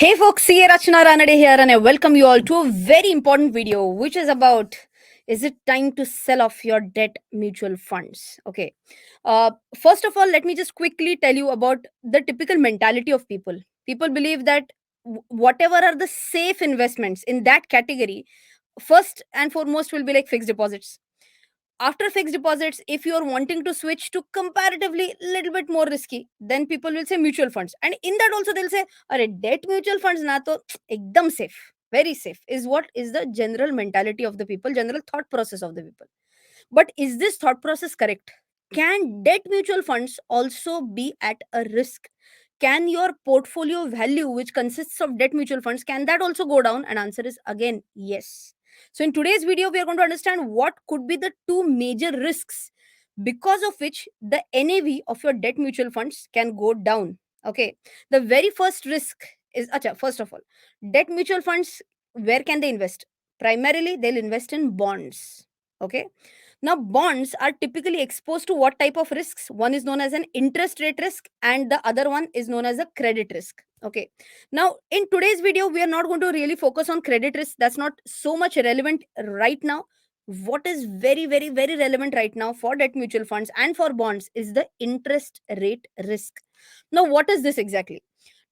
Hey folks, see Rachana Ranade here, and I welcome you all to a very important video, which is about, is it time to sell off your debt mutual funds? Okay. First of all, let me just quickly tell you about the typical mentality of people. People believe that whatever are the safe investments in that category, first and foremost will be like fixed deposits. After fixed deposits, if you are wanting to switch to comparatively little bit more risky, then people will say mutual funds, and in that also they'll say, "Are debt mutual funds na to ekdam safe, very safe," is what is the general mentality of the people, general thought process of the people. But is this thought process correct? Can debt mutual funds also be at a risk? Can your portfolio value, which consists of debt mutual funds, can that also go down? And answer is again yes. So in today's video, we are going to understand what could be the two major risks because of which the NAV of your debt mutual funds can go down. Okay. The very first risk is, acha, first of all, debt mutual funds, where can they invest? Primarily, they'll invest in bonds. Okay. Now, bonds are typically exposed to what type of risks? One is known as an interest rate risk, and the other one is known as a credit risk. Okay. Now, in today's video, we are not going to really focus on credit risk. That's not so much relevant right now. What is very, very, very relevant right now for debt mutual funds and for bonds is the interest rate risk. Now, what is this exactly?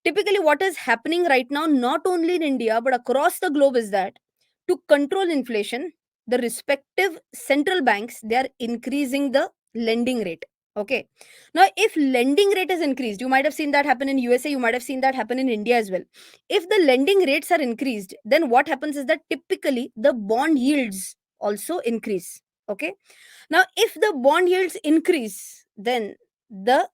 Typically, what is happening right now, not only in India, but across the globe, is that to control inflation, the respective central banks, they are increasing the lending rate. Okay. Now, if lending rate is increased, you might have seen that happen in USA, you might have seen that happen in India as well. If the lending rates are increased, then what happens is that typically the bond yields also increase. Okay. Now, if the bond yields increase, then the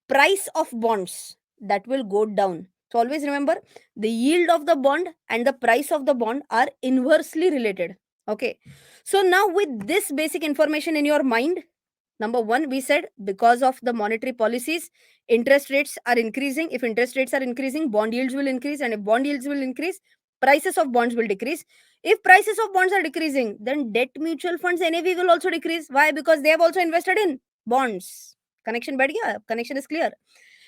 price of bonds, that will go down. So always remember, the yield of the bond and the price of the bond are inversely related. Okay. So now with this basic information in your mind, number one, we said because of the monetary policies, interest rates are increasing. If interest rates are increasing, bond yields will increase, and if bond yields will increase, prices of bonds will decrease. If prices of bonds are decreasing, then debt mutual funds NAV will also decrease. Why? Because they have also invested in bonds. Connection बैठ गया? Connection is clear.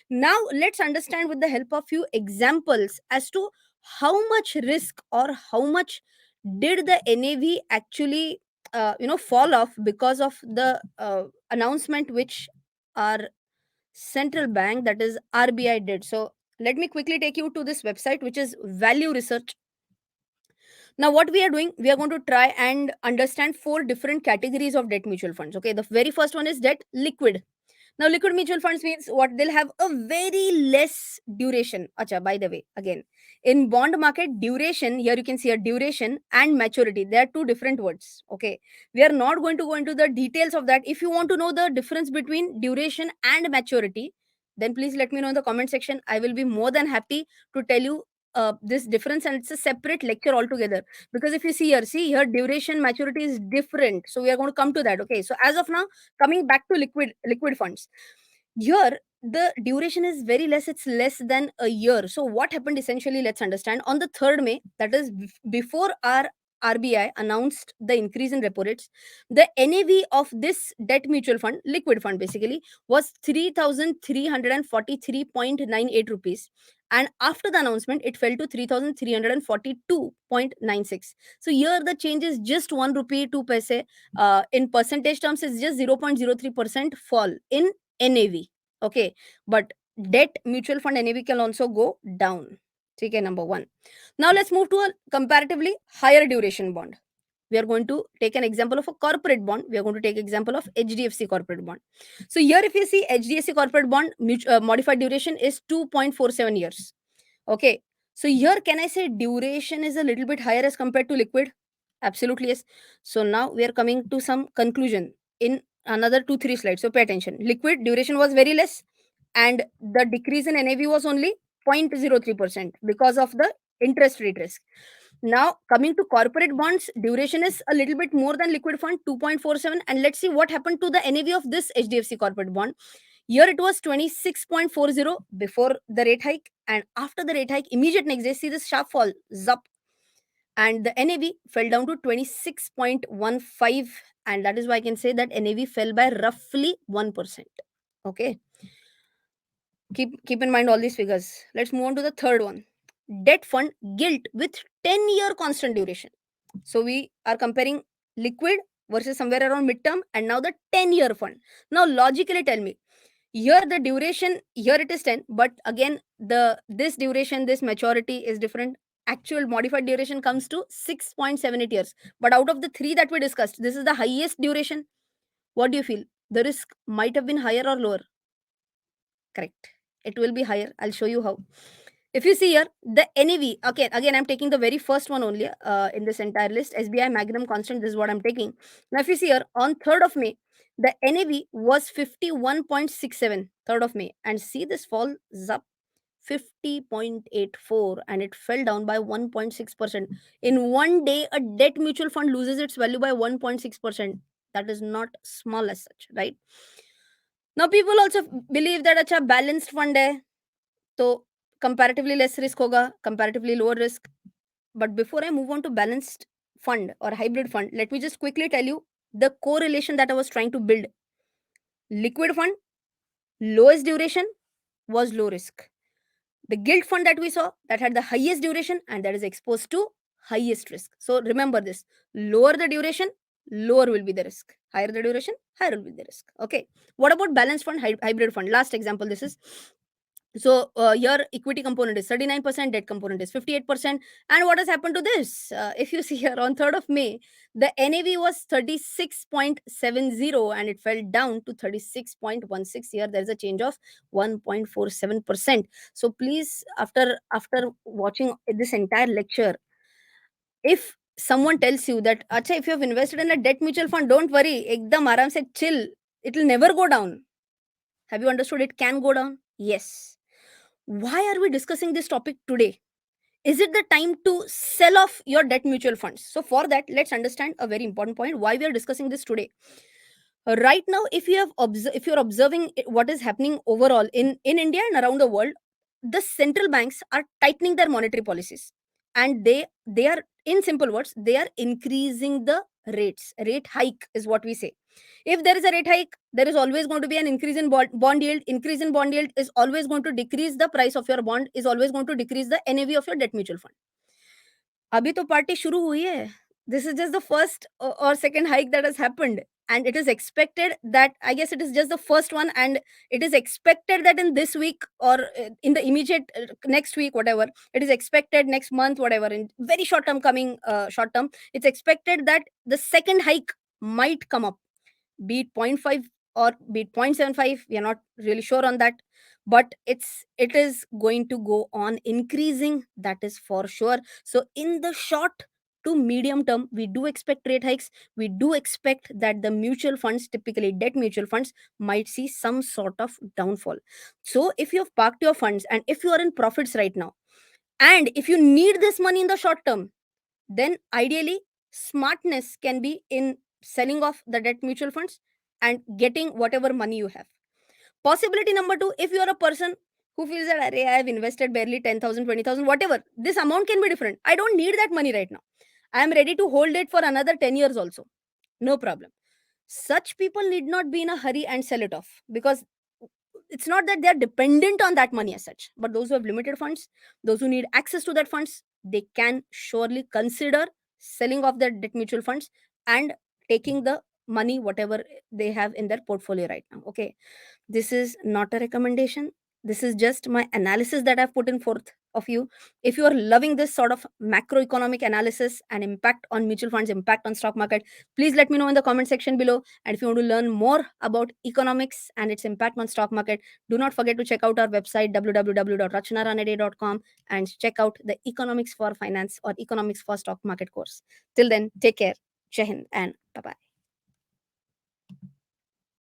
Now let's understand with the help of few examples as to how much risk or how much did the NAV actually fall off because of the announcement which our central bank, that is RBI, did. So let me quickly take you to this website, which is Value Research. Now, what we are doing, we are going to try and understand four different categories of debt mutual funds. Okay, the very first one is debt liquid. Now, liquid mutual funds means what? They'll have a very less duration. Acha, by the way, again, in bond market, duration, here you can see a duration and maturity. They are two different words. Okay. We are not going to go into the details of that. If you want to know the difference between duration and maturity, then please let me know in the comment section. I will be more than happy to tell you this difference, and it's a separate lecture altogether. Because if you see here, duration, maturity is different. So we are going to come to that. Okay. So as of now, coming back to liquid funds, here the duration is very less, it's less than a year. So what happened essentially, let's understand. On the 3rd May, that is before our RBI announced the increase in repo rates, the NAV of this debt mutual fund, liquid fund basically, was 3,343.98 rupees, and after the announcement it fell to 3,342.96. So here the change is just 1 rupee 2 paise. In percentage terms, it's just 0.03% fall in NAV. Okay. But debt mutual fund NAV can also go down. Okay, number one. Now let's move to a comparatively higher duration bond. We are going to take an example of a corporate bond. We are going to take example of HDFC corporate bond. So here if you see HDFC corporate bond, modified duration is 2.47 years. Okay. So here can I say duration is a little bit higher as compared to liquid? Absolutely yes. So now we are coming to some conclusion in another 2 3 slides. So pay attention. Liquid duration was very less, and the decrease in NAV was only 0.03% because of the interest rate risk. Now coming to corporate bonds, duration is a little bit more than liquid fund, 2.47, and let's see what happened to the NAV of this HDFC corporate bond. Here it was 26.40 before the rate hike, and after the rate hike, immediate next day, see this sharp fall, zup, and the NAV fell down to 26.15, and that is why I can say that NAV fell by roughly 1%. Okay, keep in mind all these figures. Let's move on to the third one. debt fund gilt with 10-year constant duration. So we are comparing liquid versus somewhere around midterm, and now the 10-year fund. Now logically tell me, here the duration, here it is 10, but again this duration, this maturity is different. Actual modified duration comes to 6.78 years, but out of the three that we discussed, this is the highest duration. What do you feel? The risk might have been higher or lower? Correct. It will be higher. I'll show you how. If you see here, the NAV, okay, again, I'm taking the very first one only in this entire list. SBI Magnum Constant, this is what I'm taking. Now, if you see here, on 3rd of May, the NAV was 51.67, 3rd of May. And see this fall up 50.84, and it fell down by 1.6%. In one day, a debt mutual fund loses its value by 1.6%. That is not small as such, right? Now, people also believe that अच्छा balanced fund है, तो comparatively less risk होगा, comparatively lower risk. But before I move on to balanced fund or hybrid fund, let me just quickly tell you the correlation that I was trying to build. Liquid fund, lowest duration, was low risk. The gilt fund that we saw, that had the highest duration and that is exposed to highest risk. So remember this: lower the duration, lower will be the risk. Higher the duration, higher will be the risk. Okay. What about balanced fund, hybrid fund? Last example, this is. So your equity component is 39%, debt component is 58%. And what has happened to this? If you see here, on 3rd of May, the NAV was 36.70 and it fell down to 36.16. Here there is a change of 1.47%. So please, after watching this entire lecture, if someone tells you that, Acha, if you have invested in a debt mutual fund, don't worry, ekdam aaram se chill, it will never go down. Have you understood? It can go down. Yes. Why are we discussing this topic today? Is it the time to sell off your debt mutual funds? So, for that, let's understand a very important point why we are discussing this today. Right now, if you're observing what is happening overall in India and around the world, the central banks are tightening their monetary policies, and they are, in simple words, they are increasing the rates. Rate hike is what we say. If there is a rate hike, there is always going to be an increase in bond yield. Increase in bond yield is always going to decrease the price of your bond, is always going to decrease the NAV of your debt mutual fund. अभी तो party शुरू हुई है. This is just the first or second hike that has happened, and it is expected that, I guess it is just the first one, and it is expected that in this week or in the immediate next week, whatever, it is expected next month, whatever, in very short term, coming short term, it's expected that the second hike might come up, be it zero point 0.5 or be it 0.75. We are not really sure on that, but it is going to go on increasing, that is for sure. So in the short to medium term, we do expect rate hikes. We do expect that the mutual funds, typically debt mutual funds, might see some sort of downfall. So if you have parked your funds and if you are in profits right now, and if you need this money in the short term, then ideally smartness can be in selling off the debt mutual funds and getting whatever money you have. Possibility number two, if you are a person who feels that, Array, I have invested barely 10,000, 20,000, whatever, this amount can be different. I don't need that money right now. I am ready to hold it for another 10 years also. No problem. Such people need not be in a hurry and sell it off, because it's not that they're dependent on that money as such. But those who have limited funds, those who need access to that funds, they can surely consider selling off their debt mutual funds and taking the money, whatever they have in their portfolio right now. Okay. This is not a recommendation. This is just my analysis that I've put in forth of you. If you are loving this sort of macroeconomic analysis and impact on mutual funds, impact on stock market, please let me know in the comment section below. And if you want to learn more about economics and its impact on stock market, do not forget to check out our website www.rachanaranade.com and check out the economics for finance or economics for stock market course. Till then, take care. Jai Hind and bye bye.